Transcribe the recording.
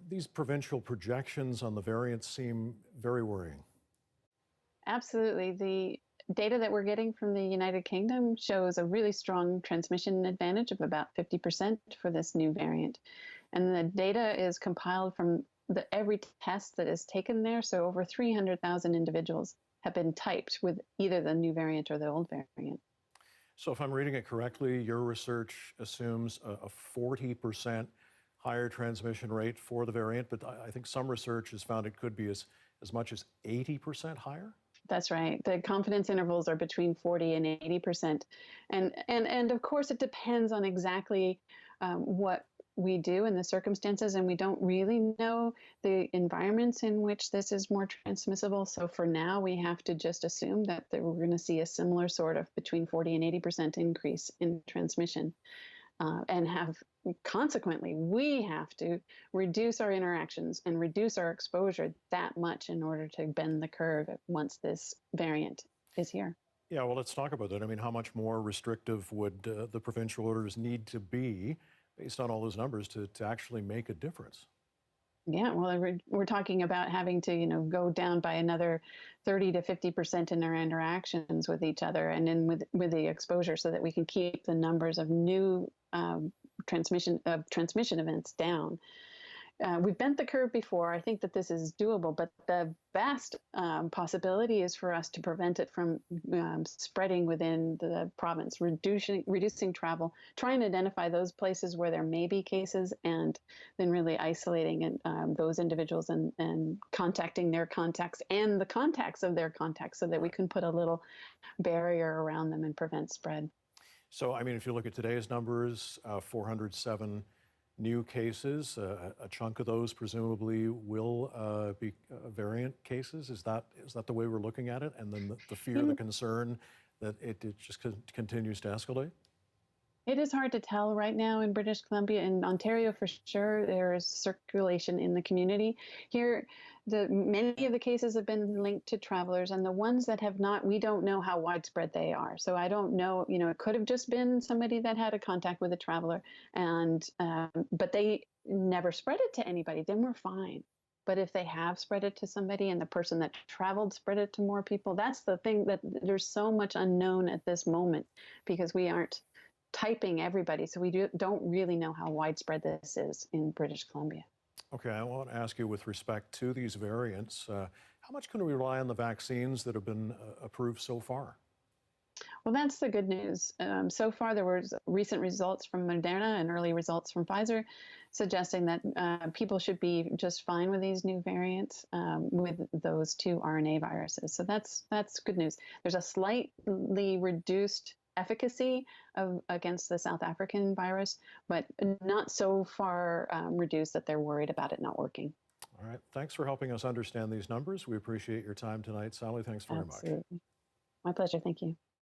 These provincial projections on the variants seem very worrying. Absolutely. The data that we're getting from the United Kingdom shows a really strong transmission advantage of about 50% for this new variant. And the data is compiled from every test that is taken there. So over 300,000 individuals have been typed with either the new variant or the old variant. So if I'm reading it correctly, your research assumes a 40% higher transmission rate for the variant, but I think some research has found it could be as much as 80% higher? That's right. The confidence intervals are between 40 and 80%. And of course, it depends on exactly what we do and the circumstances, and we don't really know the environments in which this is more transmissible. So for now, we have to just assume that we're going to see a similar sort of between 40 and 80% increase in transmission. And consequently, we have to reduce our interactions and reduce our exposure that much in order to bend the curve once this variant is here. Yeah, well, let's talk about that. I mean, how much more restrictive would the provincial orders need to be based on all those numbers to actually make a difference? Yeah, well, we're talking about having to, go down by another 30 to 50% in our interactions with each other, and then with the exposure, so that we can keep the numbers of new transmission events down. We've bent the curve before. I think that this is doable, but the best possibility is for us to prevent it from spreading within the province, reducing travel, trying to identify those places where there may be cases, and then really isolating those individuals and contacting their contacts and the contacts of their contacts, so that we can put a little barrier around them and prevent spread. So, I mean, if you look at today's numbers, 407 new cases, a chunk of those presumably will be variant cases. Is that the way we're looking at it? And then the fear, the concern that it just continues to escalate? It is hard to tell right now in British Columbia. In Ontario, for sure, there is circulation in the community. Here, many of the cases have been linked to travelers, and the ones that have not, we don't know how widespread they are. So I don't know, it could have just been somebody that had a contact with a traveler, but they never spread it to anybody, then we're fine. But if they have spread it to somebody and the person that traveled spread it to more people, that's the thing, that there's so much unknown at this moment, because we aren't typing everybody. So we don't really know how widespread this is in British Columbia. Okay, I want to ask you, with respect to these variants, how much can we rely on the vaccines that have been approved so far? Well, that's the good news. So far, there were recent results from Moderna and early results from Pfizer suggesting that people should be just fine with these new variants, with those two RNA viruses. So that's good news. There's a slightly reduced efficacy against the South African virus, but not so far reduced that they're worried about it not working. All right. Thanks for helping us understand these numbers. We appreciate your time tonight, Sally. Thanks very much. Absolutely. My pleasure. Thank you.